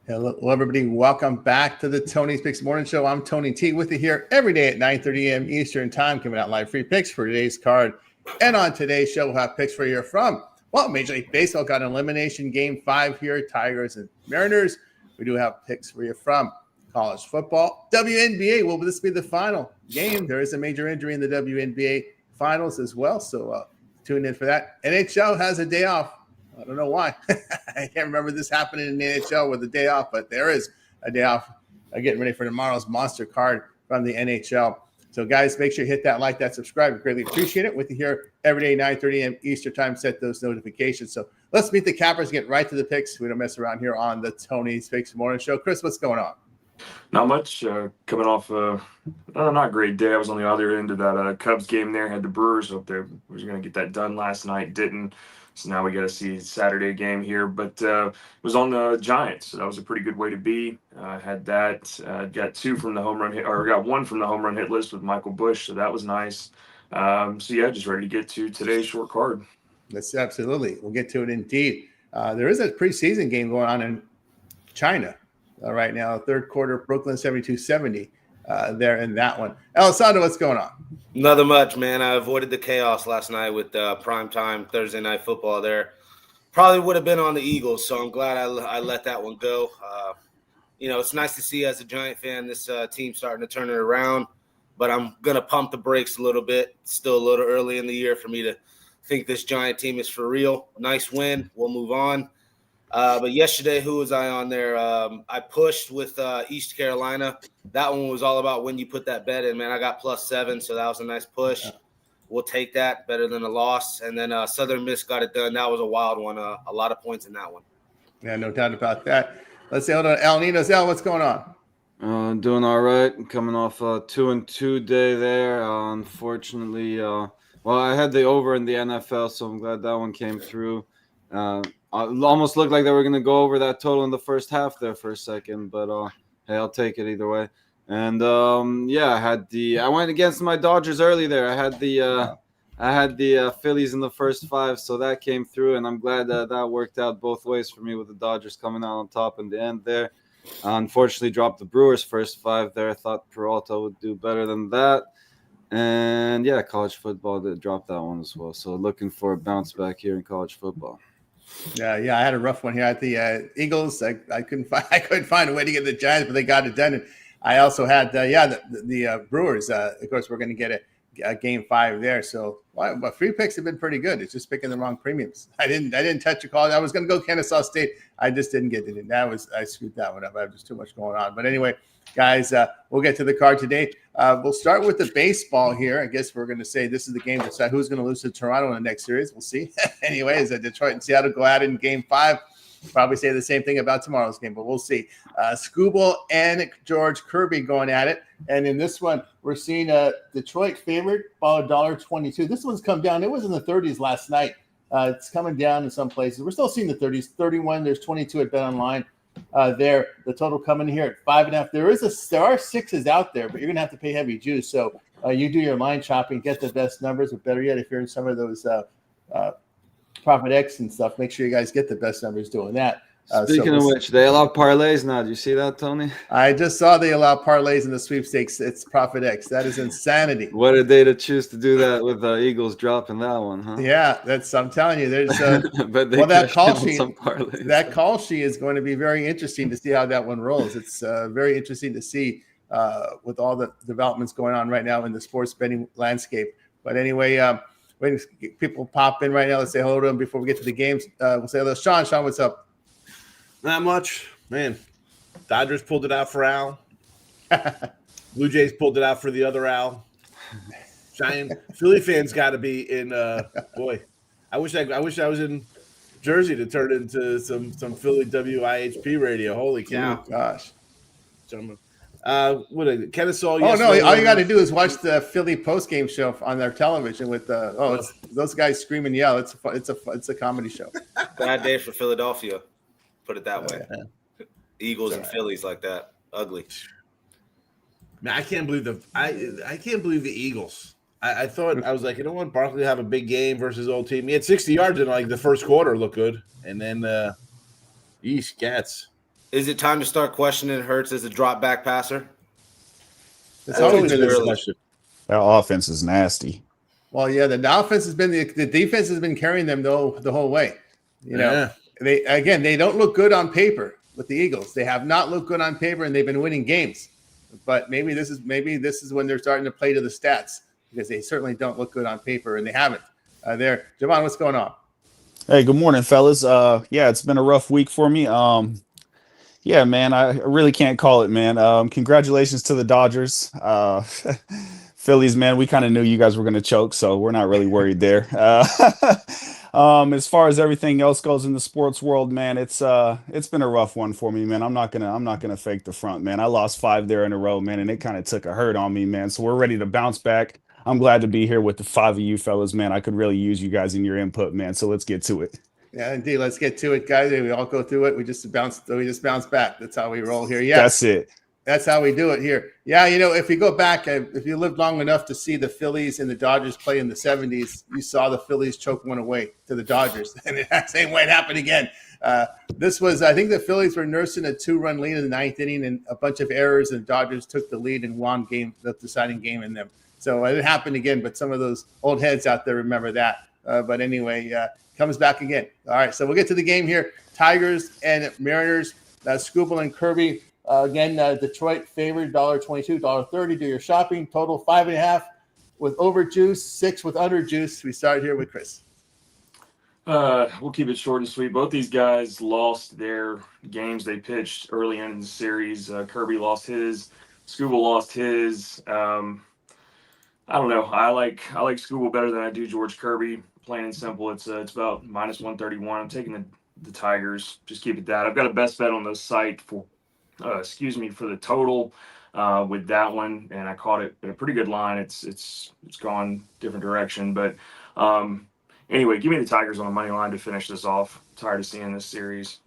Hello, everybody. Welcome back to the Tony's Picks Morning Show. I'm Tony T with you here every day at 9:30 a.m. Eastern Time, giving out live free picks for today's card. And on today's show, we'll have picks for you from, Major League Baseball got an elimination game 5 here, Tigers and Mariners. We do have picks for you from college football. WNBA, will this be the final game? There is a major injury in the WNBA finals as well, so tune in for that. NHL has a day off. I don't know why. I can't remember this happening in the NHL with a day off, but there is a day off. Getting ready for tomorrow's monster card from the NHL. So, guys, make sure you hit that like, that subscribe. We greatly appreciate it. With you here every day, 9:30 a.m. Eastern Time. Set those notifications. So let's meet the cappers. Get right to the picks. We don't mess around here on the Tony's Picks Morning Show. Chris, what's going on? Not much. Coming off not a great day. I was on the other end of that Cubs game there. Had the Brewers up there. We were going to get that done last night. Didn't. So now we got to see Saturday game here. But it was on the Giants. So that was a pretty good way to be. Had that. Got 2 from the home run hit, or got 1 from the home run hit list with Michael Busch. So that was nice. So yeah, just ready to get to today's short card. That's absolutely. We'll get to it indeed. There is a preseason game going on in China right now. Third quarter, Brooklyn 72-70 there in that one. Alessandro, what's going on? Nothing much, man. I avoided the chaos last night with primetime Thursday night football there. Probably would have been on the Eagles, so I'm glad I let that one go. It's nice to see as a Giant fan this team starting to turn it around, but I'm going to pump the brakes a little bit. It's still a little early in the year for me to think this Giant team is for real. Nice win. We'll move on. But yesterday, who was I on there? I pushed with East Carolina. That one was all about when you put that bet in, man. I got +7, so that was a nice push. We'll take that. Better than a loss. And then Southern Miss got it done. That was a wild one. A lot of points in that one. Yeah, no doubt about that. Let's say hello to El Nino's. El, what's going on? Doing all right. Coming off a 2-2 day there. Unfortunately, I had the over in the NFL, so I'm glad that one came through. It almost looked like they were going to go over that total in the first half there for a second, but hey, I'll take it either way. And I went against my Dodgers early there. I had the Phillies in the first 5, so that came through, and I'm glad that worked out both ways for me with the Dodgers coming out on top in the end there. Unfortunately, dropped the Brewers first 5 there. I thought Peralta would do better than that. And yeah, college football did drop that one as well. So looking for a bounce back here in college football. Yeah, I had a rough one here at the Eagles. I couldn't find a way to get the Giants, but they got it done. And I also had the Brewers. Of course, we're going to get a game 5 there. So but free picks have been pretty good. It's just picking the wrong premiums. I didn't touch a call. I was going to go Kennesaw State. I just didn't get it in. I screwed that one up. I have just too much going on. But anyway, guys, we'll get to the card today. We'll start with the baseball here. I guess we're going to say this is the game to decide who's going to lose to Toronto in the next series. We'll see. Anyways, Detroit and Seattle go at it in game 5. Probably say the same thing about tomorrow's game, but we'll see. Skubal and George Kirby going at it. And in this one, we're seeing Detroit favored, about $1.22. This one's come down. It was in the 30s last night. It's coming down in some places. We're still seeing the 30s, 31. There's 22 at Bet Online. There, the total coming here at 5.5. There are 6s out there, but you're gonna have to pay heavy juice. So you do your line shopping, get the best numbers, or better yet, if you're in some of those Profit X and stuff, make sure you guys get the best numbers doing that. Speaking of which, they allow parlays now. Do you see that, Tony? I just saw they allow parlays in the sweepstakes. It's Profit X. That is insanity. What a day to choose to do that with the Eagles dropping that one, huh? Yeah, I'm telling you, there's that call sheet is going to be very interesting to see how that one rolls. It's very interesting to see with all the developments going on right now in the sports betting landscape. But anyway, when people pop in right now, let's say hello to them before we get to the games. We'll say hello. Sean, what's up? Not much, man. Dodgers pulled it out for Al. Blue Jays pulled it out for the other Al. Giant Philly fans got to be in. Boy, I wish I was in Jersey to turn into some Philly WIHP radio. Holy cow! Oh, gosh, gentlemen. Kennesaw? Oh no! All you got to do is watch the Philly postgame show on their television with those guys scream and yell. It's a comedy show. Bad day for Philadelphia. Put it that way. Yeah. Eagles and Phillies like that. Ugly. Man, I can't believe the Eagles. I thought, I was like, you know what? Barkley have a big game versus old team. He had 60 yards in like the first quarter, looked good. And then Cats. Is it time to start questioning Hurts as a drop back passer? It's That's always been been this. a question. That offense is nasty. Well, yeah, the offense has been the defense has been carrying them the whole way. You know, they don't look good on paper with the Eagles. They have not looked good on paper, and they've been winning games. But maybe this is when they're starting to play to the stats, because they certainly don't look good on paper, and they haven't. There, Javon, what's going on? Hey, good morning, fellas. Yeah, it's been a rough week for me. Yeah, man, I really can't call it, man. Congratulations to the Dodgers. Phillies, man, we kind of knew you guys were going to choke, so we're not really worried there. As far as everything else goes in the sports world, man, it's been a rough one for me, man. I'm not gonna fake the front, man. I lost 5 there in a row, man, and it kind of took a hurt on me, man. So we're ready to bounce back. I'm glad to be here with the 5 of you fellas, man. I could really use you guys in your input, man. So let's get to it. Yeah, indeed. Let's get to it, guys. We all go through it. We just bounce back. That's how we roll here. Yeah, That's it. That's how we do it here. Yeah, if you go back, if you lived long enough to see the Phillies and the Dodgers play in the 70s, you saw the Phillies choke one away to the Dodgers. And that same way it happened again. This was, I think the Phillies were nursing a 2-run lead in the 9th inning and a bunch of errors, and the Dodgers took the lead and won the deciding game in them. So it happened again, but some of those old heads out there remember that. But anyway, comes back again. All right, so we'll get to the game here. Tigers and Mariners, Scoobel and Kirby. Again, Detroit favored $1.22, $1.30. Do your shopping. Total 5.5 with over juice, 6 with under juice. We start here with Chris. We'll keep it short and sweet. Both these guys lost their games they pitched early in the series. Kirby lost his. Scoobel lost his. I don't know. I like Scoobel better than I do George Kirby. Plain and simple. It's about -131. I'm taking the Tigers. Just keep it that. I've got a best bet on the site for the total with that one, and I caught it at a pretty good line. It's gone different direction, but anyway, give me the Tigers on the money line to finish this off. I'm tired of seeing this series.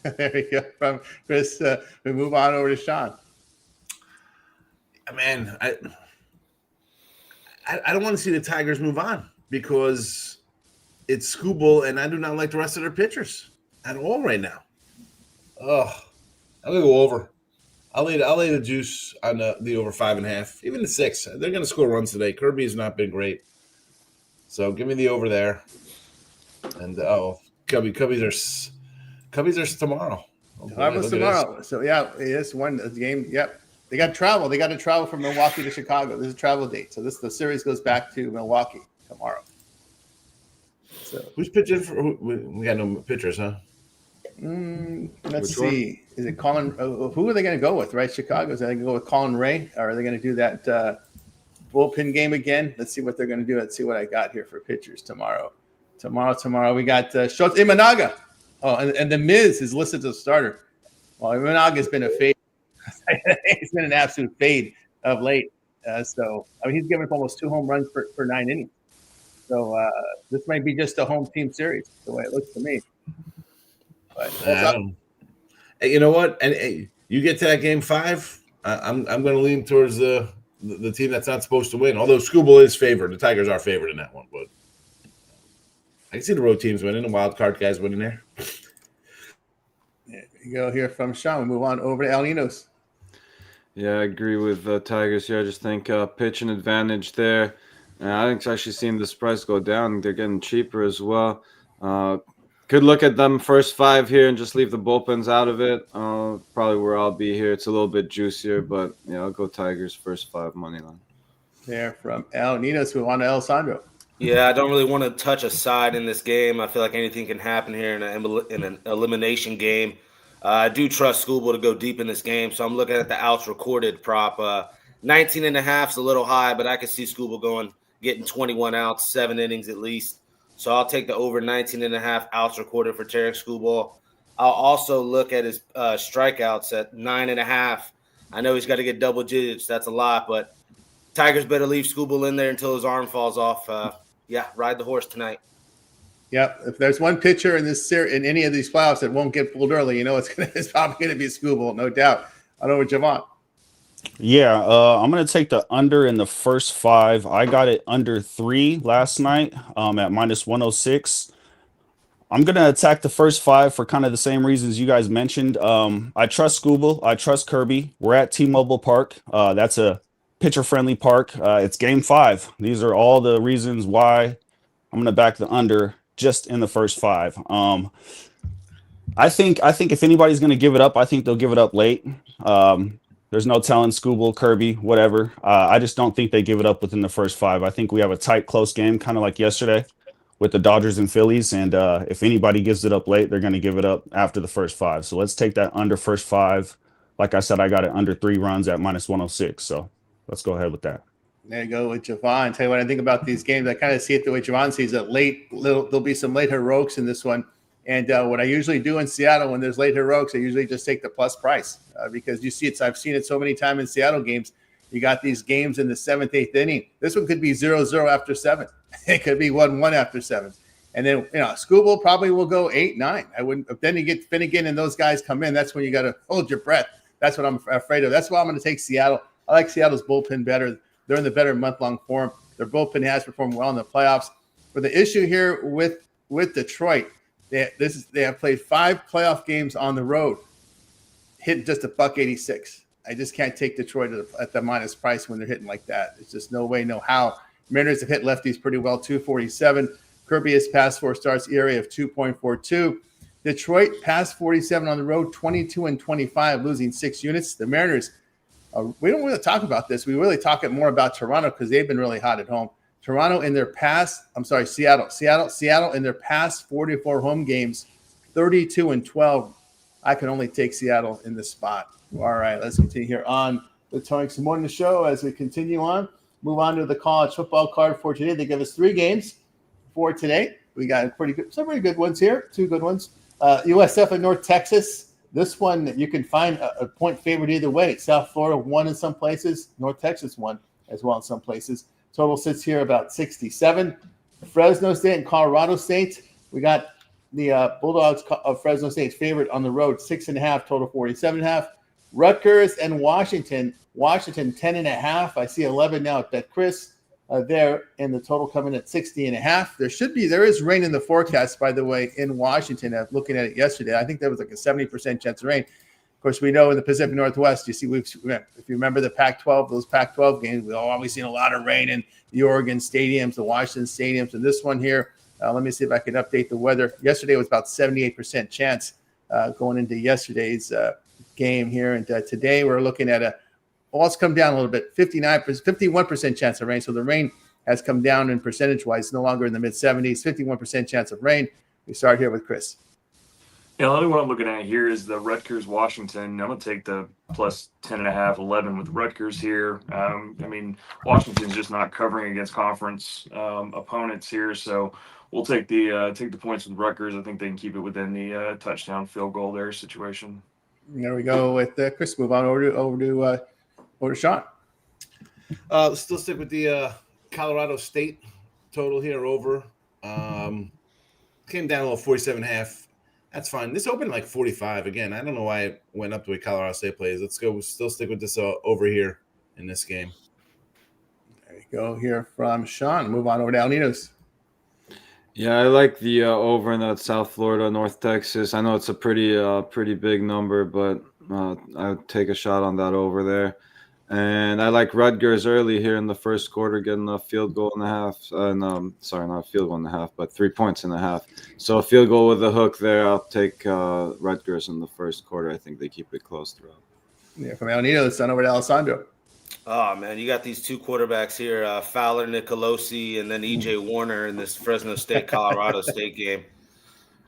There we go from Chris. We move on over to Sean. Man, I don't want to see the Tigers move on because it's Scoobel, and I do not like the rest of their pitchers at all right now. Oh, I'm gonna go over. I'll lay the juice on the over 5.5, even the 6. They're gonna score runs today. Kirby has not been great, so give me the over there. And Cubbies are tomorrow. Tomorrow. So yeah, it's one game. Yep. They got to travel. They got to travel from Milwaukee to Chicago. This is a travel date. So the series goes back to Milwaukee tomorrow. So who's pitching for? We got no pitchers, huh? Let's see. Is it Colin? Who are they going to go with? Right, Chicago. Is they going to go with Colin Ray, or are they going to do that bullpen game again? Let's see what they're going to do. Let's see what I got here for pitchers tomorrow. Tomorrow we got Schultz Imanaga. Oh, and the Miz is listed as a starter. Well, Imanaga's been a fade. It's been an absolute fade of late. So he's given up almost 2 home runs for 9 innings. So this might be just a home team series, the way it looks to me. But hey, you know what? And hey, you get to that game 5, I'm going to lean towards the team that's not supposed to win. Although Scoobel is favored, the Tigers are favored in that one. But I can see the road teams winning, the wild card guys winning there. There you go here from Sean. We move on over to El Ninos. Yeah, I agree with Tigers here. I just think pitching advantage there. And I think it's actually seeing this price go down. They're getting cheaper as well. Could look at them first 5 here and just leave the bullpens out of it. Probably where I'll be here. It's a little bit juicier, but yeah, I'll go Tigers first 5 money line. There from El Ninos. We want to El Sandro. Yeah, I don't really want to touch a side in this game. I feel like anything can happen here in an elimination game. I do trust Scoobel to go deep in this game, so I'm looking at the outs recorded prop. 19.5 is a little high, but I could see Scoobel getting 21 outs, 7 innings at least. So I'll take the over 19.5 outs recorded for Tarek Scoobel. I'll also look at his strikeouts at 9.5. I know he's got to get double digits. That's a lot, but Tigers better leave Scoobel in there until his arm falls off. Ride the horse tonight. Yep. If there's one pitcher in this series, in any of these playoffs that won't get pulled early, it's probably going to be Scoobel, no doubt. I know with Javon. Yeah, I'm going to take the under in the first 5. I got it under 3 last night at -106. I'm gonna attack the first 5 for kind of the same reasons you guys mentioned. I trust Scooble. I trust Kirby. We're at T-Mobile Park. That's a pitcher-friendly park. It's Game 5. These are all the reasons why I'm gonna back the under just in the first 5. I think if anybody's gonna give it up, I think they'll give it up late. There's no telling Scooble, Kirby, whatever. I just don't think they give it up within the first 5. I think we have a tight, close game, kind of like yesterday with the Dodgers and Phillies. And if anybody gives it up late, they're going to give it up after the first 5. So let's take that under first 5. Like I said, I got it under 3 runs at -106. So let's go ahead with that. There you go with Javon. Tell you what I think about these games. I kind of see it the way Javon sees it. There'll be some late heroics in this one. And what I usually do in Seattle when there's late heroics, I usually just take the plus price because you see it. I've seen it so many times in Seattle games. You got these games in the 7th, 8th inning. This one could be 0-0 after 7. It could be 1-1 after 7. And then, Scooble probably will go 8-9. I wouldn't. If then you get Finnegan and those guys come in, that's when you got to hold your breath. That's what I'm afraid of. That's why I'm going to take Seattle. I like Seattle's bullpen better. They're in the better month-long form. Their bullpen has performed well in the playoffs. But the issue here with Detroit, they have played 5 playoff games on the road, hit just $1.86. I just can't take Detroit at the minus price when they're hitting like that. It's just no way, no how. Mariners have hit lefties pretty well, 247. Kirby has passed 4 starts, ERA of 2.42. Detroit passed 47 on the road, 22-25, losing 6 units. The Mariners, we don't really talk about this. We really talk it more about Toronto because they've been really hot at home. Seattle in their past 44 home games, 32-12. I can only take Seattle in this spot. All right, let's continue here on the Towing Some More in the show as we continue on. Move on to the college football card for today. They give us 3 games for today. We got some pretty good ones here, 2 good ones. USF and North Texas. This one, you can find a point favorite either way. South Florida won in some places. North Texas won as well in some places. Total sits here about 67. Fresno State and Colorado State. We got the Bulldogs of Fresno State's favorite on the road, 6.5, total 47.5. Rutgers and Washington 10.5. I see 11 now at BetChris there, and the total coming at 60.5. There is rain in the forecast, by the way, in Washington. Looking at it yesterday, I think there was like a 70% chance of rain. Of course, we know in the Pacific Northwest, if you remember the Pac-12, those Pac-12 games, we've always seen a lot of rain in the Oregon stadiums, the Washington stadiums, and this one here. Let me see if I can update the weather. Yesterday was about 78% chance going into yesterday's game here, and today we're looking at it's come down a little bit, 51% chance of rain. So the rain has come down in percentage-wise, no longer in the mid-70s, 51% chance of rain. We start here with Chris. Yeah, the only one I'm looking at here is the Rutgers Washington. I'm going to take the plus 10.5, 11 with Rutgers here. Washington's just not covering against conference opponents here, so we'll take the points with Rutgers. I think they can keep it within the touchdown field goal there situation. There we go with Chris. Move on over to Sean. Let's still stick with the Colorado State total here over. Came down a little, 47.5. That's fine. This opened like 45 again. I don't know why it went up the way Colorado State plays. Let's go. We'll still stick with this over here in this game. There you go here from Sean. Move on over to Alninos. Yeah, I like the over in that South Florida, North Texas. I know it's a pretty big number, but I would take a shot on that over there. And I like Rutgers early here in the first quarter, getting a field goal and a half. Sorry, not a field goal and a half, but 3 points and a half. So a field goal with a hook there. I'll take Rutgers in the first quarter. I think they keep it close throughout. Yeah, from El Nido, it's on over to Alessandro. Oh, man, you got these 2 quarterbacks here, Fowler, Nicolosi, and then E.J. Warner in this Fresno State, Colorado State game.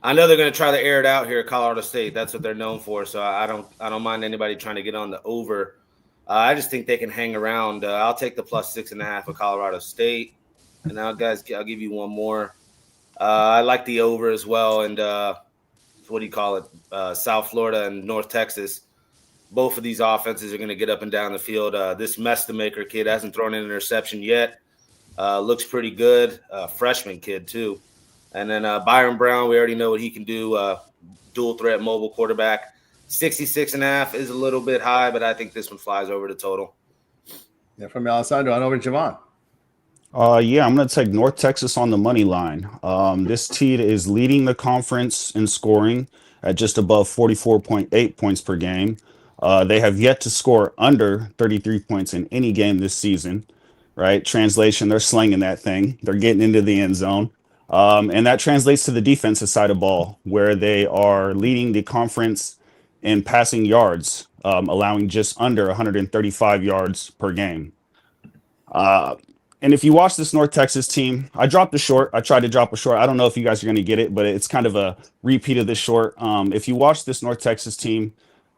I know they're going to try to air it out here at Colorado State. That's what they're known for, so I don't mind anybody trying to get on the over. I just think they can hang around. I'll take the plus 6.5 of Colorado State. And now, guys, I'll give you one more. I like the over as well. And what do you call it? South Florida and North Texas. Both of these offenses are going to get up and down the field. This Mestamaker kid hasn't thrown an interception yet. Looks pretty good. Freshman kid, too. And then Byron Brown, we already know what he can do. Dual threat mobile quarterback. 66.5 is a little bit high, but I think this one flies over the total. Yeah, from Alessandro on over to Javon. Yeah, I'm going to take North Texas on the money line. This team is leading the conference in scoring at just above 44.8 points per game. They have yet to score under 33 points in any game this season, right? Translation, they're slinging that thing. They're getting into the end zone. And that translates to the defensive side of ball, where they are leading the conference in passing yards, allowing just under 135 yards per game. Uh, and if you watch this North Texas team, I dropped a short. I tried to drop a short. I don't know if you guys are going to get it, but it's kind of a repeat of this short. If you watch this North Texas team,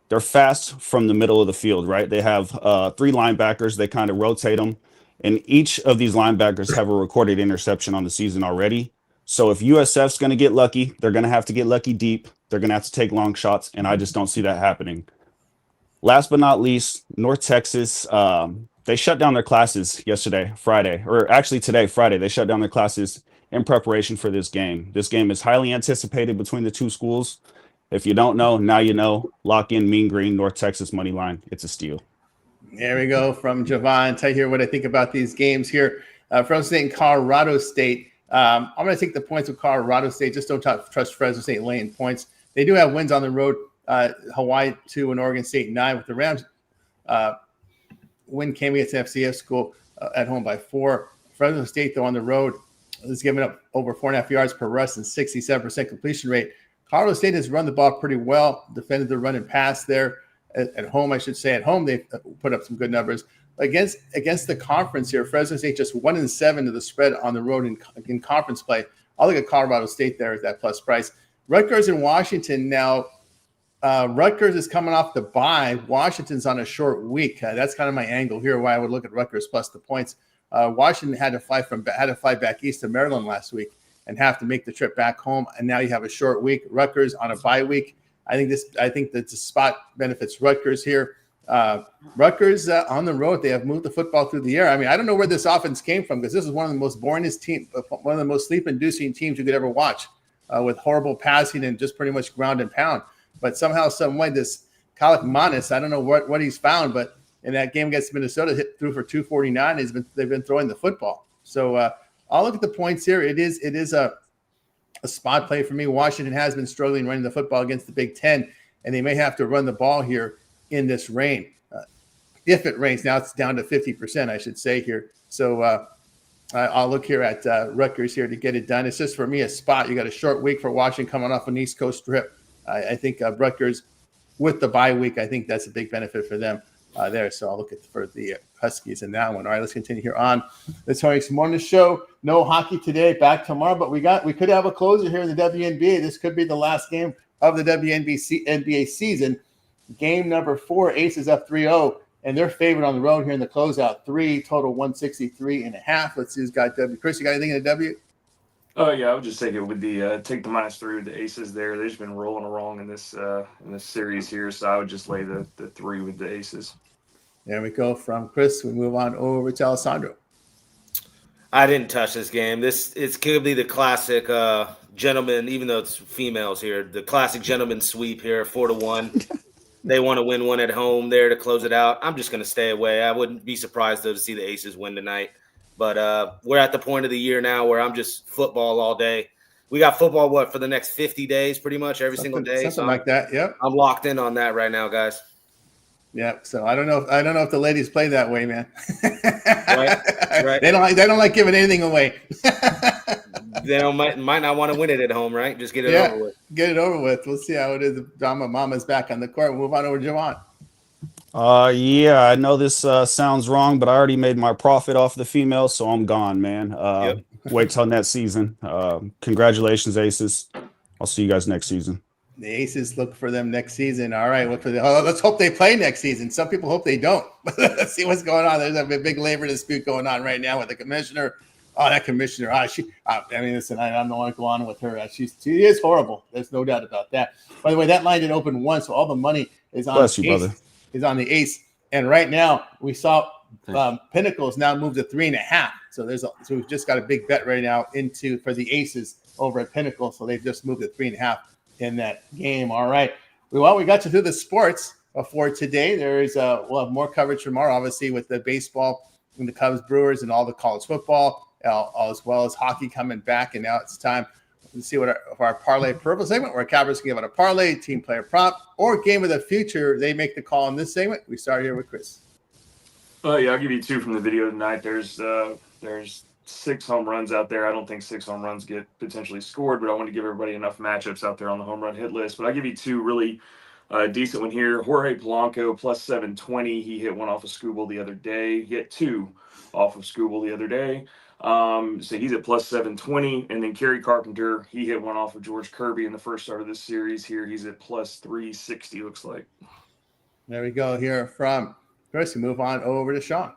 they're fast from the middle of the field, right? They have three linebackers. They kind of rotate them. And each of these linebackers have a recorded interception on the season already. So if USF's going to get lucky, they're going to have to get lucky deep. They're going to have to take long shots, and I just don't see that happening. Last but not least, North Texas, they shut down their classes yesterday, Friday, or actually today, Friday. They shut down their classes in preparation for this game. This game is highly anticipated between the two schools. If you don't know, now you know. Lock in Mean Green, North Texas money line. It's a steal. There we go from Javon. Tell you here what I think about these games here. Fresno State and Colorado State. I'm going to take the points with Colorado State. Just don't trust Fresno State laying points. They do have wins on the road. Hawaii 2 and Oregon State 9 with the Rams. Win came against FCS school at home by 4. Fresno State, though, on the road is giving up over 4.5 yards per rush and 67% completion rate. Colorado State has run the ball pretty well, defended the run and pass there. At home, I should say. At home, they put up some good numbers. Against the conference here, Fresno State just 1-7 to the spread on the road in conference play. I'll look at Colorado State there at that plus price. Rutgers and Washington now. Rutgers is coming off the bye. Washington's on a short week. That's kind of my angle here, why I would look at Rutgers plus the points. Washington had to fly back east to Maryland last week and have to make the trip back home. And now you have a short week. Rutgers on a bye week. I think that the spot benefits Rutgers here. Rutgers on the road, they have moved the football through the air. I mean, I don't know where this offense came from because this is one of the most boringest teams, one of the most sleep-inducing teams you could ever watch, with horrible passing and just pretty much ground and pound. But somehow, some way, this Kalik Manis, I don't know what he's found, but in that game against Minnesota, threw for 249. They've been throwing the football. So I'll look at the points here. It is a spot play for me. Washington has been struggling running the football against the Big Ten, and they may have to run the ball here in this rain. If it rains, now it's down to 50%, I should say here. So I'll look here at Rutgers here to get it done. It's just for me a spot. You got a short week for Washington coming off an East Coast trip. I think Rutgers with the bye week, I think that's a big benefit for them there. So I'll look for the Huskies in that one. All right, let's continue here on the Tony Morning Show. No hockey today, back tomorrow, but we could have a closer here in the WNBA. This could be the last game of the WNBA season. Game number 4, Aces up 3-0, and they're favored on the road here in the closeout. 3 total 163.5. Let's see who's got W. Chris, you got anything in the W? Oh yeah, I would just take it with take the -3 with the Aces there. They've just been rolling along in this series here, so I would just lay the 3 with the Aces. There we go from Chris. We move on over to Alessandro. I didn't touch this game. It's could be the classic gentleman, even though it's females here, the classic gentleman sweep here, 4-1. They want to win one at home there to close it out. I'm just going to stay away. I wouldn't be surprised though to see the Aces win tonight. But we're at the point of the year now where I'm just football all day. We got football, for the next 50 days, pretty much every single day. Something like that, yep. I'm locked in on that right now, guys. Yeah, so I don't know if the ladies play that way, man. Right. They don't like giving anything away. They might not want to win it at home, right? Just get it over with. Get it over with. We'll see how it is. Drama Mama's back on the court. We'll move on over to Javon. Yeah, I know this sounds wrong, but I already made my profit off the female, so I'm gone, man. Wait till next season. Congratulations, Aces. I'll see you guys next season. The Aces look for them next season. All right, let's hope they play next season. Some people hope they don't. Let's see what's going on. There's a big labor dispute going on right now with the commissioner. Oh, that commissioner. Listen, I don't want to go on with her. She is horrible. There's no doubt about that. By the way, that line didn't open once, so all the money is on is on the Ace. And right now, we saw Pinnacles now move to 3.5. So so we've just got a big bet right now for the Aces over at Pinnacle. So they've just moved to 3.5 in that game. All right. Well, we got to do the sports for today. We'll have more coverage tomorrow, obviously, with the baseball and the Cubs, Brewers, and all the college football, as well as hockey coming back. And now it's time to see what our parlay purple segment, where Cabbers can give out a parlay, team player prop, or game of the future. They make the call in this segment. We start here with Chris. Yeah, I'll give you 2 from the video tonight. There's 6 home runs out there. I don't think 6 home runs get potentially scored, but I want to give everybody enough matchups out there on the home run hit list. But I'll give you 2 really decent one here. Jorge Polanco plus 720. He hit one off of Scooble the other day. He hit 2 off of Scooble the other day. So he's at plus 720. And then Kerry Carpenter, he hit one off of George Kirby in the first start of this series. Here he's at plus 360, looks like. There we go here from Chris. We move on over to Sean.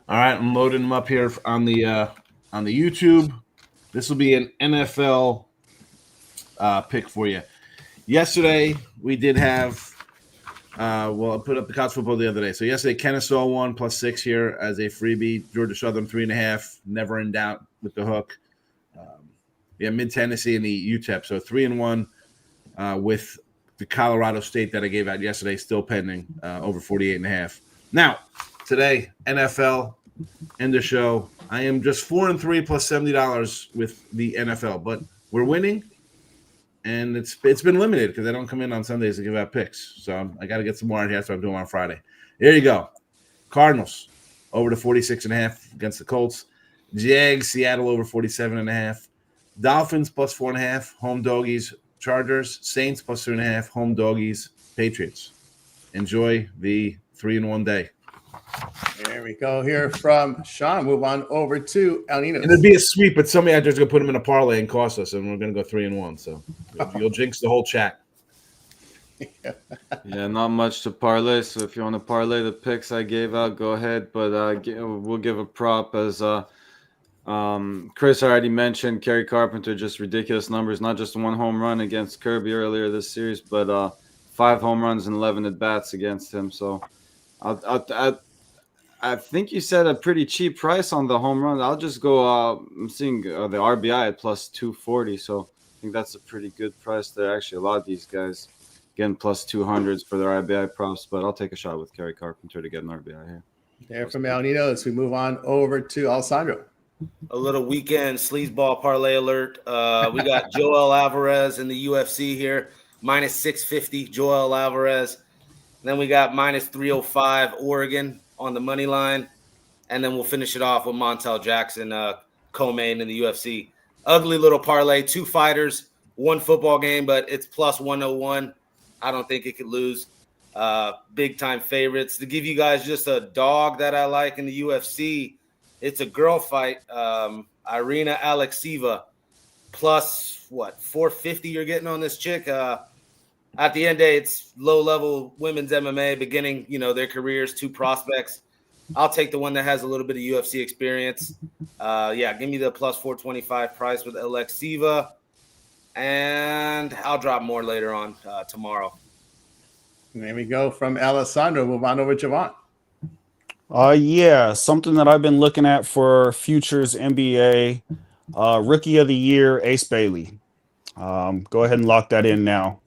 All right, I'm loading them up here on the YouTube. This will be an NFL pick for you. Yesterday we did have I put up the college football the other day. So yesterday Kennesaw won plus 6 here as a freebie. Georgia Southern 3.5, never in doubt with the hook. Mid Tennessee and the UTEP. So 3-1 with the Colorado State that I gave out yesterday still pending over 48.5. Now today NFL end the show. I am just 4-3 plus $70 with the NFL, but we're winning. And it's been limited because I don't come in on Sundays to give out picks. So I got to get some more out here. That's what I'm doing on Friday. There you go. Cardinals over to 46.5 against the Colts. Jags, Seattle over 47.5. Dolphins plus 4.5. Home doggies. Chargers. Saints plus 3.5. Home doggies. Patriots. Enjoy the 3-1 day. There we go here from Sean. Move on over to El Nino. And it'd be a sweep, but somebody out there's going to put them in a parlay and cost us, and we're going to go 3-1. So you'll jinx the whole chat. Yeah, not much to parlay. So if you want to parlay the picks I gave out, go ahead. But we'll give a prop as Chris already mentioned. Kerry Carpenter, just ridiculous numbers. Not just 1 home run against Kirby earlier this series, but 5 home runs and 11 at bats against him. So I think you said a pretty cheap price on the home run. I'll just go. I'm seeing the RBI at plus 240, so I think that's a pretty good price there. Actually, a lot of these guys getting plus 200s for their RBI props, but I'll take a shot with Kerry Carpenter to get an RBI here. There from El Nino as we move on over to Alessandro. A little weekend sleazeball parlay alert. We got Joel Alvarez in the UFC here, minus 650. Joel Alvarez. Then we got minus 305 Oregon on the money line, and then we'll finish it off with Montel Jackson, co-main in the UFC. Ugly little parlay, 2 fighters, 1 football game, but it's plus 101. I don't think it could lose. Big time favorites. To give you guys just a dog that I like in the UFC, it's a girl fight. Irina Alekseeva, plus 450 you're getting on this chick. At the end of the day, it's low-level women's MMA, beginning, their careers, 2 prospects. I'll take the one that has a little bit of UFC experience. Give me the plus 425 price with Alekseeva, and I'll drop more later on tomorrow. There we go from Alessandro. Move on over to Javon. Something that I've been looking at for futures NBA, rookie of the year, Ace Bailey. Go ahead and lock that in now.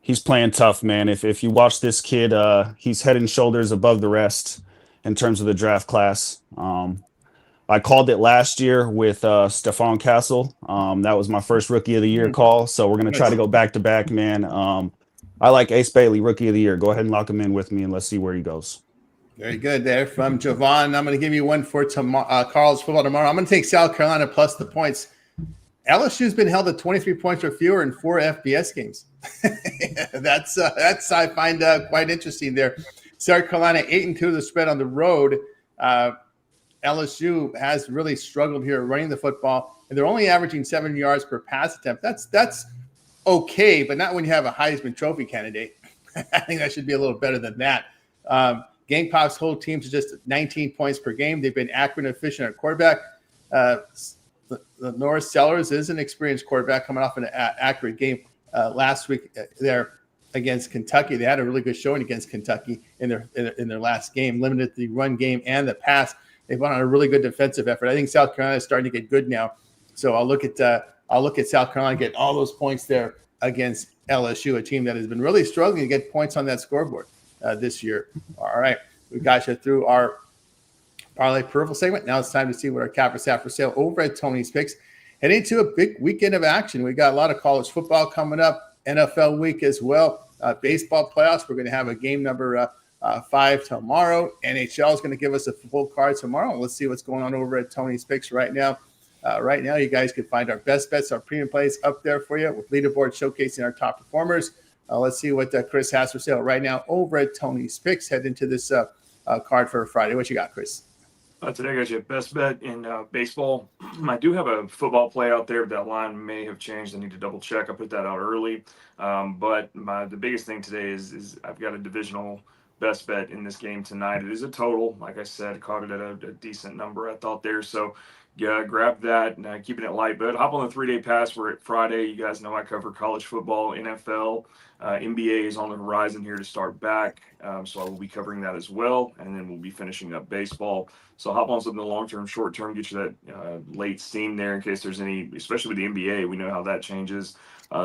He's playing tough, man. If you watch this kid, he's head and shoulders above the rest in terms of the draft class. I called it last year with Stephon Castle. That was my first rookie of the year call. So we're going to try to go back to back, man. I like Ace Bailey, rookie of the year. Go ahead and lock him in with me, and let's see where he goes. Very good there from Javon. I'm going to give you one for Carl's football tomorrow. I'm going to take South Carolina plus the points. LSU's been held at 23 points or fewer in 4 FBS games. That's I find quite interesting there. South Carolina 8-2 the spread on the road. LSU has really struggled here running the football, and they're only averaging 7 yards per pass attempt. That's okay, but not when you have a Heisman Trophy candidate. I think that should be a little better than that. Gamecocks' whole team to just 19 points per game. They've been accurate and efficient at quarterback. The Norris Sellers is an experienced quarterback coming off an accurate game last week there against Kentucky. They had a really good showing against Kentucky in their last game, limited the run game and the pass. They went on a really good defensive effort. I think South Carolina is starting to get good now. So I'll look at South Carolina getting all those points there against LSU, a team that has been really struggling to get points on that scoreboard this year. All right. We got you through our Parlay Peripheral segment. Now it's time to see what our cappers have for sale over at Tony's Picks. Heading to a big weekend of action. We got a lot of college football coming up, NFL week as well, baseball playoffs. We're going to have a game number 5 tomorrow. NHL is going to give us a full card tomorrow. Let's see what's going on over at Tony's Picks right now. Right now, you guys can find our best bets, our premium plays up there for you with leaderboard showcasing our top performers. Let's see what Chris has for sale right now over at Tony's Picks. Head into this card for Friday. What you got, Chris? Today I got you best bet in baseball. I do have a football play out there. That line may have changed. I need to double check. I put that out early. But the biggest thing today is I've got a divisional best bet in this game tonight. It is a total. Like I said, caught it at a decent number, I thought there. So yeah, grab that and keeping it light. But hop on the 3-day pass. We're at Friday. You guys know I cover college football, NFL. NBA is on the horizon here to start back. So I will be covering that as well. And then we'll be finishing up baseball. So hop on something long-term, short-term, get you that late steam there in case there's any, especially with the NBA. We know how that changes.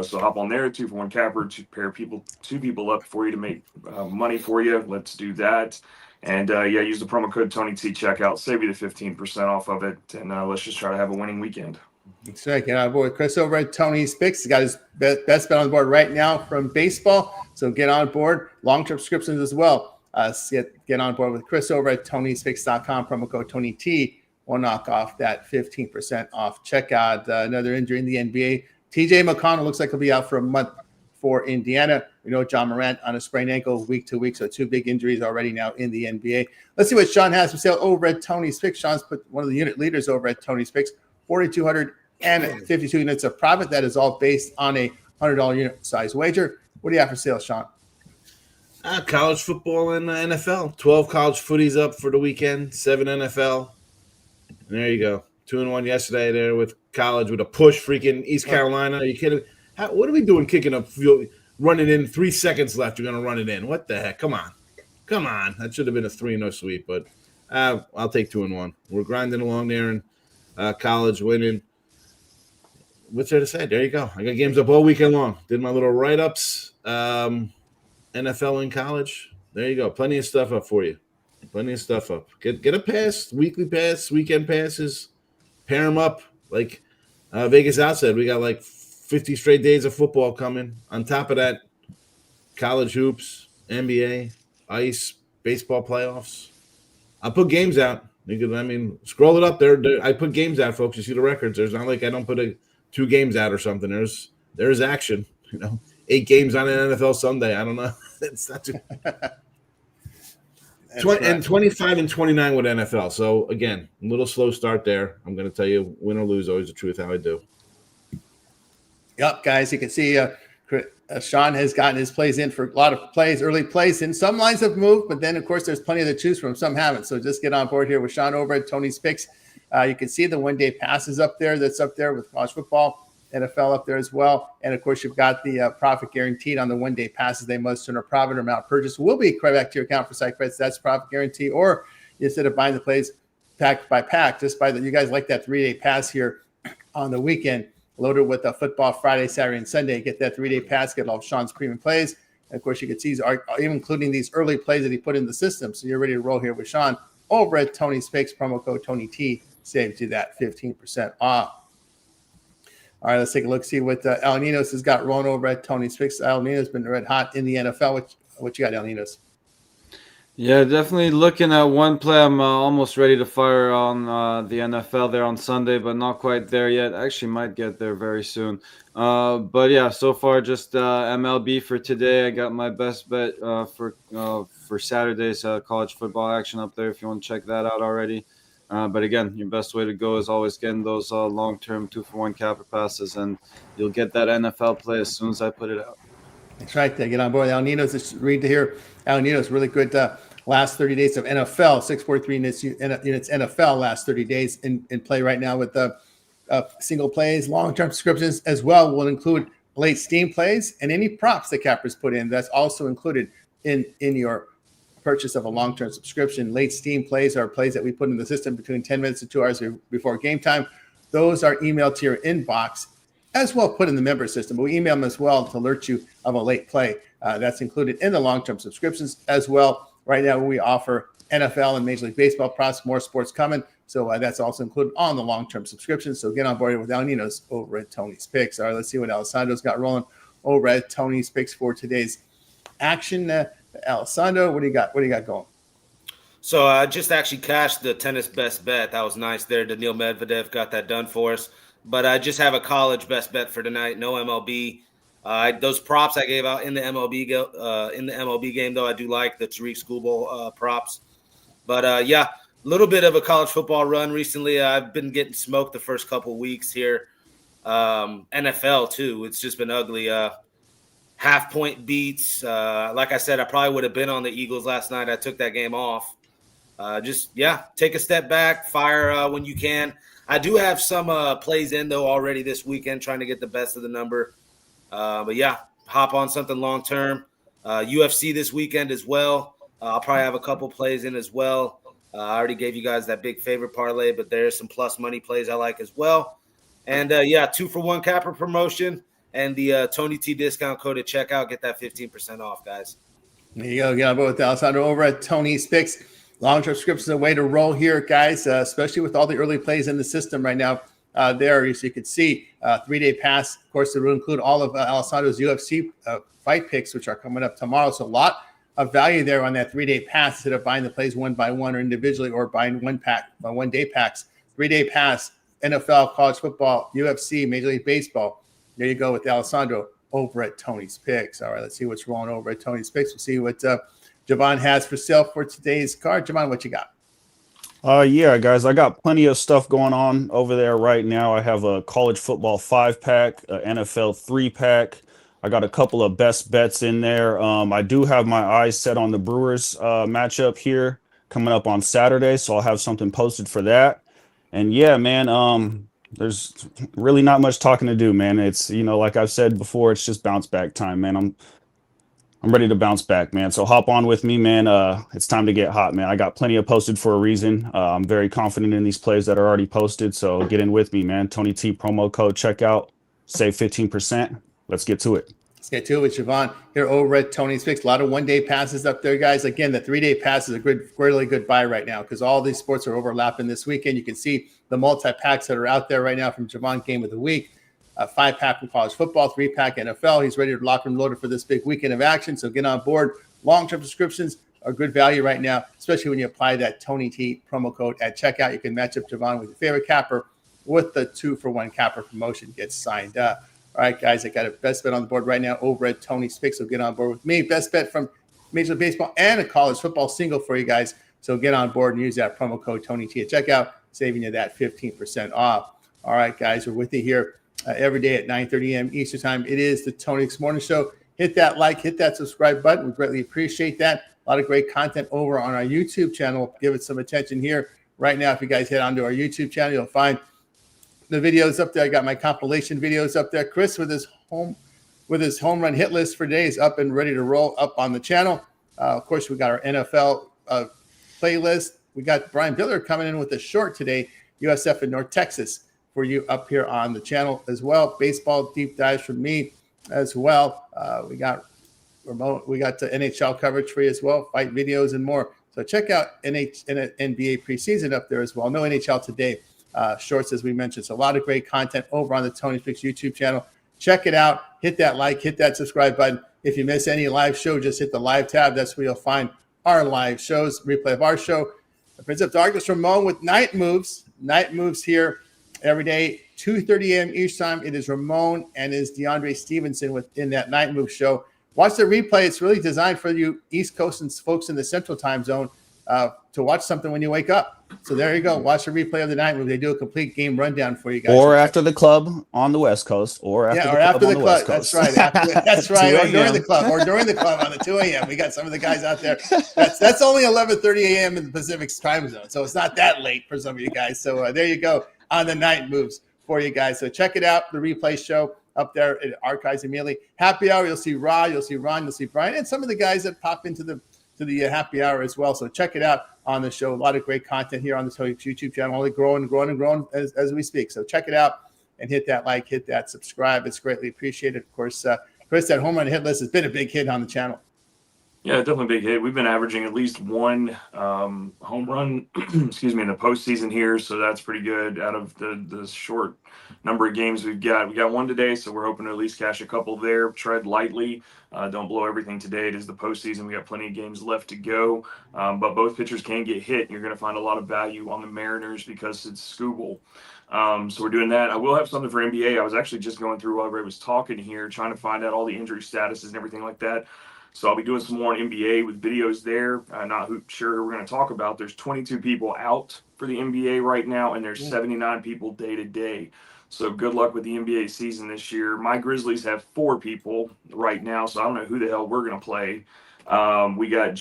So hop on there, 2-for-1 capper, to pair two people up for you to make money for you. Let's do that. And use the promo code TonyT checkout, save you the 15% off of it. And let's just try to have a winning weekend. That's right. Get on board with Chris over at Tony's Picks. He's got his best bet on board right now from baseball. So get on board. Long-term subscriptions as well. Get on board with Chris over at Tony'sPicks.com. Promo code TonyT will knock off that 15% off checkout. Another injury in the NBA. TJ McConnell looks like he'll be out for a month for Indiana. We know John Morant on a sprained ankle week to week, so 2 big injuries already now in the NBA. Let's see what Sean has for sale over at Tony's Picks. Sean's put one of the unit leaders over at Tony's Picks, 4,252 units of profit. That is all based on a $100 unit size wager. What do you have for sale, Sean? College football and NFL. 12 college footies up for the weekend, 7 NFL. And there you go. 2-1 yesterday there with college with a push, freaking East Carolina. Are you kidding? What are we doing kicking up field, running in 3 seconds left? You're going to run it in. What the heck? Come on. That should have been a 3-0 sweep, but I'll take 2-1. We're grinding along there and college winning. What's there to say? There you go. I got games up all weekend long. Did my little write-ups. NFL and college. There you go. Plenty of stuff up for you. Plenty of stuff up. Get a pass, weekly pass, weekend passes. Pair them up. Like Vegas Out said, we got like 50 straight days of football coming. On top of that, college hoops, NBA, ice, baseball playoffs. I'll put games out. Scroll it up there. I put games out, folks. You see the records. There's not like I don't put 2 games out or something. There's action. 8 games on an NFL Sunday. I don't know. It's not too. And 25 and 29 with NFL. So again, a little slow start there. I'm going to tell you, win or lose, always the truth. How I do. Yep, guys, you can see Sean has gotten his plays in for a lot of plays, early plays, and some lines have moved, but then, of course, there's plenty to choose from. Some haven't. So just get on board here with Sean over at Tony's Picks. You can see the one-day passes up there. That's up there with college football. NFL up there as well. And, of course, you've got the profit guaranteed on the one-day passes. They must turn a profit or amount purchase will be credited back to your account for site credits. That's profit guarantee. Or instead of buying the plays pack by pack, just buy you guys like that 3-day pass here on the weekend, loaded with a football Friday, Saturday, and Sunday. Get that 3-day pass, get all of Sean's premium plays. And, of course, you can see even including these early plays that he put in the system. So you're ready to roll here with Sean over at Tony's Picks. Promo code TonyT saves you that 15% off. All right, let's take a look, see what El Ninos has got rolling over at Tony's Picks. El Ninos has been red hot in the NFL. What you got, El Ninos? Yeah, definitely looking at one play. I'm almost ready to fire on the NFL there on Sunday, but not quite there yet. Actually might get there very soon. But yeah, so far just MLB for today. I got my best bet for Saturday's college football action up there if you want to check that out already. But again, your best way to go is always getting those long-term 2-for-1 capper passes, and you'll get that NFL play as soon as I put it out. That's right. Get on board. El Ninos is read to hear. El Ninos really good last 30 days of NFL, 643 units NFL last 30 days in play right now with the single plays, long-term subscriptions as well will include late steam plays and any props that cappers put in. That's also included in your purchase of a long-term subscription. Late steam plays are plays that we put in the system between 10 minutes to 2 hours before game time. Those are emailed to your inbox as well, put in the member system. But we email them as well to alert you of a late play. That's included in the long-term subscriptions as well. Right now, we offer NFL and Major League Baseball props, more sports coming. So that's also included on the long-term subscription. So get on board with El Nino's over at Tony's Picks. All right, let's see what Alessandro's got rolling over at Tony's Picks for today's action. Alessandro, what do you got? What do you got going? So I just actually cashed the tennis best bet. That was nice there. Daniil Medvedev got that done for us. But I just have a college best bet for tonight. No MLB. Those props I gave out in the MLB game, though, I do like the Tariq Schoolbowl props. But yeah, a little bit of a college football run recently. I've been getting smoked the first couple of weeks here. NFL too. It's just been ugly. Half point beats. Like I said, I probably would have been on the Eagles last night. I took that game off. Take a step back, fire when you can. I do have some plays in though already this weekend, trying to get the best of the number. But yeah, hop on something long term. UFC this weekend as well. I'll probably have a couple plays in as well. I already gave you guys that big favorite parlay, but there's some plus money plays I like as well. And 2-for-1 capper promotion and the Tony T discount code at checkout. Get that 15% off, guys. There you go. Get on board with Alessandro over at Tony's Picks. Long-term subscriptions are a way to roll here, guys, especially with all the early plays in the system right now. There, as you can see, 3-day pass. Of course, it will include all of Alessandro's UFC fight picks, which are coming up tomorrow. So a lot of value there on that 3-day pass instead of buying the plays one by one or individually or buying one-day packs. 3-day pass, NFL, college football, UFC, Major League Baseball. There you go with Alessandro over at Tony's Picks. All right, let's see what's rolling over at Tony's Picks. We'll see what Javon has for sale for today's card. Javon, what you got? Yeah, guys, I got plenty of stuff going on over there right now. I have a college football 5-pack, a NFL 3-pack. I got a couple of best bets in there. I do have my eyes set on the Brewers matchup here coming up on Saturday, so I'll have something posted for that. And yeah, man, there's really not much talking to do, man. It's, like I've said before, it's just bounce back time, man. I'm ready to bounce back, man. So hop on with me, man. It's time to get hot, man. I got plenty of posted for a reason. I'm very confident in these plays that are already posted. So get in with me, man. Tony T promo code checkout, save 15%. Let's get to it. Let's get to it with Javon here over at Tony's Picks. A lot of one-day passes up there, guys. Again, the 3-day pass is a really good buy right now because all these sports are overlapping this weekend. You can see the multi-packs that are out there right now from Javon Game of the Week. 5-pack from college football, 3-pack NFL. He's ready to lock and loaded for this big weekend of action. So get on board. Long-term subscriptions are good value right now, especially when you apply that Tony T promo code at checkout. You can match up Javon with your favorite capper with the 2-for-1 capper promotion. Get signed up. All right, guys, I got a best bet on the board right now over at Tony's Picks. So get on board with me. Best bet from Major League Baseball and a college football single for you guys. So get on board and use that promo code Tony T at checkout, saving you that 15% off. All right, guys, we're with you here every day at 9:30 a.m. Eastern time. It is the Tony's Morning Show. Hit that like, hit that subscribe button. We greatly appreciate that. A lot of great content over on our YouTube channel. Give it some attention here right now. If you guys head onto our YouTube channel, you'll find the videos up there. I got my compilation videos up there. Chris with his home run hit list for today is up and ready to roll up on the channel. Of course, we got our NFL playlist. We got Brian Biller coming in with a short today, USF in North Texas, for you up here on the channel as well. Baseball deep dives from me as well. We got the NHL coverage for you as well, fight videos and more. So check out NBA preseason up there as well. No NHL today, shorts as we mentioned. So a lot of great content over on the Tony Picks YouTube channel. Check it out. Hit that like, hit that subscribe button. If you miss any live show, just hit the live tab. That's where you'll find our live shows, replay of our show. The Prince of Darkness, Ramon with Night Moves. Night Moves here every day, 2:30 a.m. each time. It is Ramon and is DeAndre Stevenson within that Night Move show. Watch the replay. It's really designed for you East Coast and folks in the Central Time Zone to watch something when you wake up. So there you go. Watch the replay of the Night Move. They do a complete game rundown for you guys. Or after the club on the West Coast, or after the club on the West Coast. That's right. That's right. Or during the club on the 2 a.m. We got some of the guys out there. That's only 11:30 a.m. in the Pacific Time Zone, so it's not that late for some of you guys. So there you go on the Night Moves for you guys. So check it out, the replay show up there. It archives immediately. Happy hour, you'll see Rod, you'll see Ron, you'll see Brian, and some of the guys that pop into the happy hour as well. So check it out on the show. A lot of great content here on the YouTube channel, only growing as we speak. So check it out and hit that like, hit that subscribe. It's greatly appreciated. Of course, Chris, that home run hit list has been a big hit on the channel. Yeah, definitely a big hit. We've been averaging at least one home run, excuse me, in the postseason here, so that's pretty good. Out of the short number of games we got one today, so we're hoping to at least cash a couple there. Tread lightly, don't blow everything today. It is the postseason. We got plenty of games left to go, but both pitchers can get hit. You're going to find a lot of value on the Mariners because it's Scooble. So we're doing that. I will have something for NBA. I was actually just going through while Ray was talking here, trying to find out all the injury statuses and everything like that. So I'll be doing some more on NBA with videos there. Not sure who we're going to talk about. There's 22 people out for the NBA right now, and there's 79 people day to day. So good luck with the NBA season this year. My Grizzlies have 4 people right now, so I don't know who the hell we're going to play. We got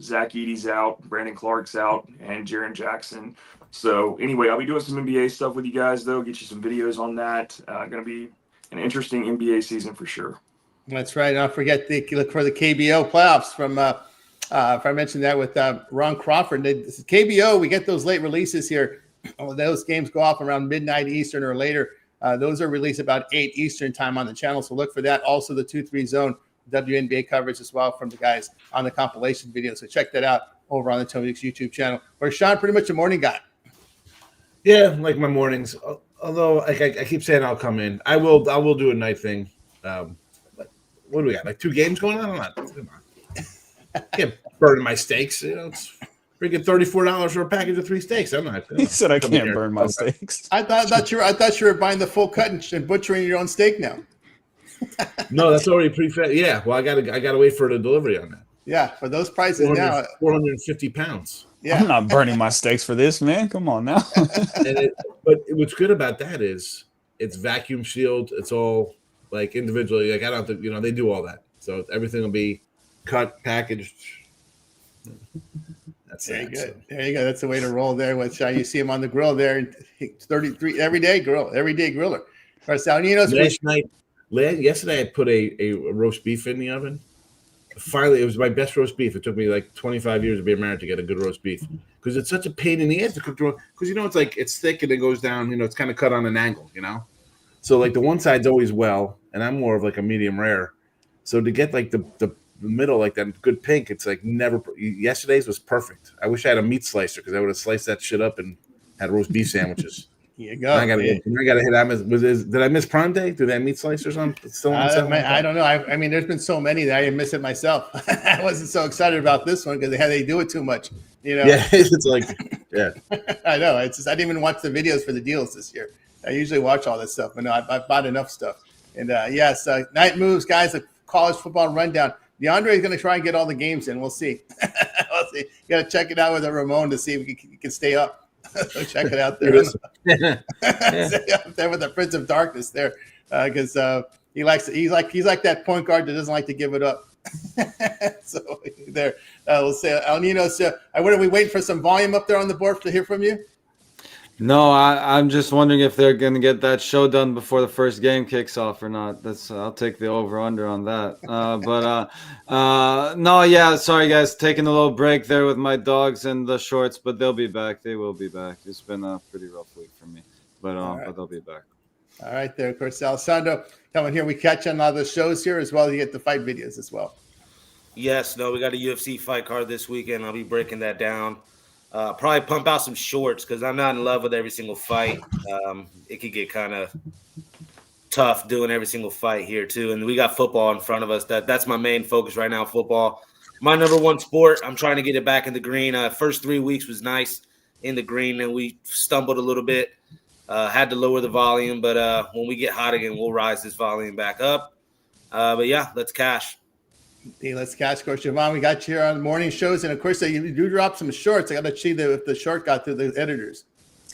Zach Edey's out, Brandon Clark's out, and Jaren Jackson. So anyway, I'll be doing some NBA stuff with you guys, though. Get you some videos on that. Going to be an interesting NBA season for sure. That's right. Don't forget to look for the KBO playoffs from, if I mentioned that with Ron Crawford. KBO, we get those late releases here. Those games go off around midnight Eastern or later. Those are released about 8 Eastern time on the channel, so look for that. Also, the 2-3 zone WNBA coverage as well from the guys on the compilation video. So check that out over on the Tony Dix YouTube channel. Where Sean, pretty much a morning guy. Yeah, like my mornings. Although I keep saying I'll come in. I will do a night thing. What do we got? Like 2 games going on? Come on. I can't burn my steaks. It's freaking $34 for a package of 3 steaks. I'm not. He said I can't burn my steaks. I thought you were buying the full cut and butchering your own steak now. No, that's already pre-fed. Yeah, well, I gotta wait for the delivery on that. Yeah, for those prices now, 450 pounds. Yeah, I'm not burning my steaks for this, man. Come on now. But what's good about that is it's vacuum sealed. It's all like individually. Like I don't have to, they do all that. So everything will be cut, packaged. That's very good. So. There you go. That's the way to roll there. With you see him on the grill there, 33 everyday griller. Of course, Yesterday I put a roast beef in the oven. Finally, it was my best roast beef. It took me like 25 years to be married to get a good roast beef because it's such a pain in the ass to cook. Because it's like it's thick and it goes down. It's kind of cut on an angle. So like the one side's always well, and I'm more of like a medium rare. So to get like the middle, like that good pink, it's like never. Yesterday's was perfect. I wish I had a meat slicer because I would have sliced that shit up and had roast beef sandwiches. Here you go. I gotta hit. Did I miss Prime Day? Do they have meat slicers on? Still on I don't know. I mean, there's been so many that I miss it myself. I wasn't so excited about this one because they do it too much. Yeah, it's like, yeah. I know. It's just I didn't even watch the videos for the deals this year. I usually watch all this stuff, but no, I've bought enough stuff. And yes, night moves, guys. A college football rundown. DeAndre is going to try and get all the games in. We'll see. We'll see. You got to check it out with Ramon to see if he can stay up. So check it out there. Up there with the Prince of Darkness there, because he's like that point guard that doesn't like to give it up. So there, we'll say El Nino's. What are we waiting for? Some volume up there on the board to hear from you? No, I'm just wondering if they're going to get that show done before the first game kicks off or not. I'll take the over/under on that. No, yeah, sorry guys, taking a little break there with my dogs and the shorts, but they'll be back. They will be back. It's been a pretty rough week for me, but they'll be back. All right, there, of course, Alessandro coming here. We catch on all the shows here as well. You get the fight videos as well. Yes, no, we got a UFC fight card this weekend. I'll be breaking that down. Probably pump out some shorts because I'm not in love with every single fight. It could get kind of tough doing every single fight here too. And we got football in front of us. That's my main focus right now, football. My number one sport. I'm trying to get it back in the green. First 3 weeks was nice in the green, and we stumbled a little bit. Had to lower the volume, but when we get hot again, we'll rise this volume back up. But yeah, let's cash. Hey, let's catch, of course, Javon. We got you here on the morning shows, and of course, you do drop some shorts. I got to see if the short got through the editors.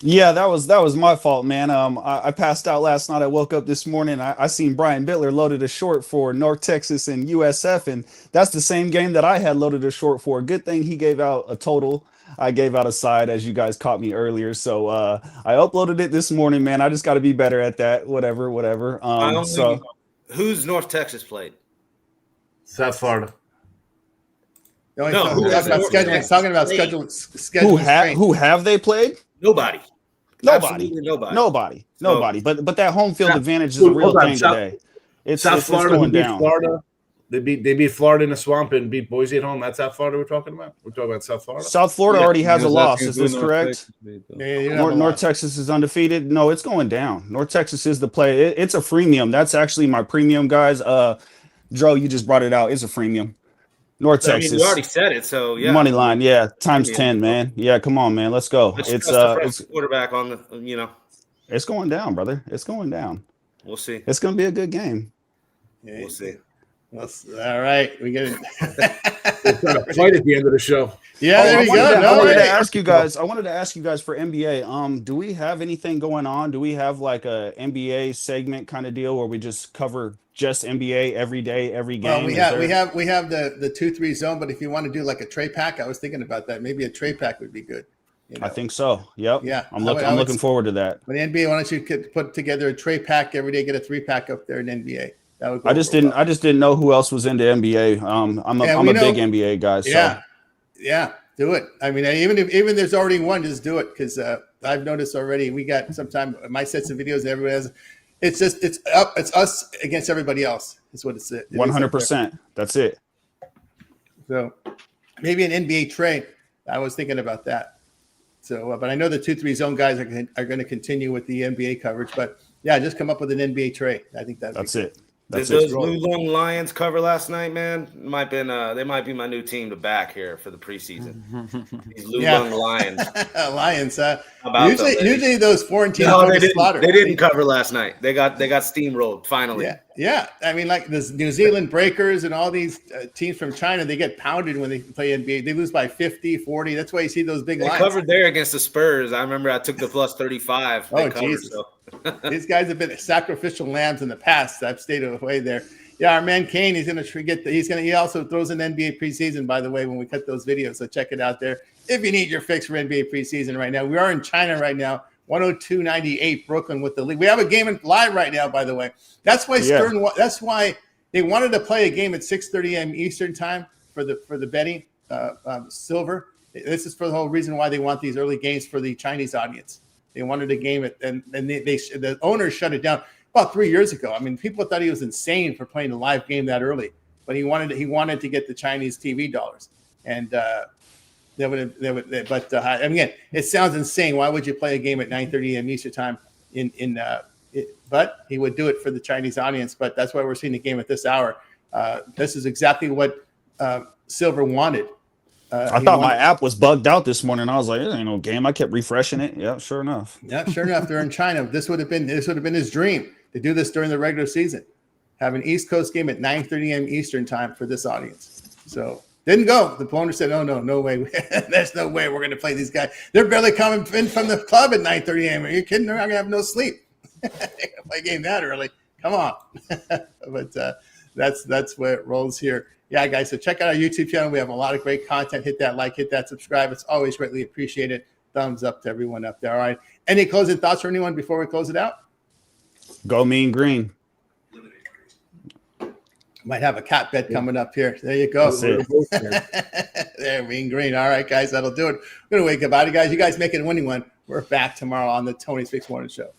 Yeah, that was my fault, man. I passed out last night. I woke up this morning. I seen Brian Bittler loaded a short for North Texas and USF, and that's the same game that I had loaded a short for. Good thing he gave out a total. I gave out a side, as you guys caught me earlier. So I uploaded it this morning, man. I just got to be better at that. Whatever. So who's North Texas played? South Florida. Talking about scheduling. Who have they played? Nobody. Nobody. But that home field advantage is a real thing today. It's Florida, going down. Florida. They beat Florida in the swamp and beat Boise at home. That's South Florida we're talking about. We're talking about South Florida. South Florida Yeah, already has I a was loss. asking Is who this North correct? Texas beat, though. Yeah, you don't have a North lot. Texas is undefeated. No, it's going down. North Texas is the play. It's a freemium. That's actually my premium, guys. Dro, you just brought it out. It's a freemium. North I mean, you already Texas said it, so yeah. money line. Yeah, times Premium. 10, man. Yeah, come on, man. Let's go. Let's It's trust the freshman quarterback on the. it's going down, brother. It's going down. We'll see. It's going to be a good game. Yeah. We'll see. All right, we get it. Fight at the end of the show. Yeah, there I you wanted go. to- I No, wanted to hey. ask you guys. I wanted to ask you guys for NBA. Do we have anything going on? Do we have like a NBA segment kind of deal where we just cover just NBA every day, every game? Well, we have the 2-3 zone, but if you want to do like a tray pack, I was thinking about that. Maybe a tray pack would be good. You know? I think so. Yep. Yeah, I'm I would looking forward to that. But the NBA, why don't you put together a tray pack every day? Get a 3-pack up there in NBA. That would go I just real didn't. well. I just didn't know who else was into NBA. I'm we a know- big NBA guy. So. Yeah, do it. I mean, even there's already one, just do it because I've noticed already. We got sometime my sets of videos. Everybody has. It's us against everybody else. Is what it's. 100%. That's it. So maybe an NBA tray. I was thinking about that. So, but I know the 2-3 zone guys are going to continue with the NBA coverage. But yeah, just come up with an NBA tray. I think That's it. Did That's those it. Lulong Lions cover last night, man? They might be my new team to back here for the preseason. These Lulong Lions. Lions. How about Usually, them, baby? usually those foreign teams No, go they to slaughter. didn't cover last night. They got steamrolled finally. Yeah. I mean, like the New Zealand Breakers and all these teams from China, they get pounded when they play NBA. They lose by 50, 40. That's why you see those big They lines. covered there against the Spurs. I remember I took the plus 35. They Oh, covered, Jesus. so. These guys have been sacrificial lambs in the past. I've stayed away there. Yeah, our man Kane, he's going to get. He also throws in NBA preseason, by the way, when we cut those videos. So check it out there if you need your fix for NBA preseason right now. We are in China right now, 102.98 Brooklyn with the league. We have a game live right now, by the way. That's why Stern. That's why they wanted to play a game at 6:30 a.m. Eastern time for the betting silver. This is for the whole reason why they want these early games for the Chinese audience. They wanted a game and the owners shut it down about 3 years ago. I mean, people thought he was insane for playing a live game that early, but he wanted to get the Chinese TV dollars, and again, it sounds insane. Why would you play a game at 9:30 a.m. Eastern time but he would do it for the Chinese audience. But that's why we're seeing the game at this hour. This is exactly what Silver wanted. I thought my app was bugged out this morning. I was like, "There ain't no game." I kept refreshing it. Yeah, sure enough. Yeah, sure enough, they're in China. This would have been his dream to do this during the regular season. Have an East Coast game at 9:30 a.m. Eastern time for this audience. So didn't go. The owner said, "Oh no way. There's no way we're going to play these guys. They're barely coming in from the club at 9:30 a.m. Are you kidding? They're not going to have no sleep. They're going to play a game that early. Come on." But that's where it rolls here. Yeah, guys, so check out our YouTube channel. We have a lot of great content. Hit that like, hit that subscribe. It's always greatly appreciated. Thumbs up to everyone up there. All right. Any closing thoughts for anyone before we close it out? Go Mean Green. Might have a cat bet coming up here. There you go. That's it. There, Mean Green. All right, guys, that'll do it. We're going to wake up out of you guys. You guys make it a winning one. We're back tomorrow on the Tony's Fix Morning Show.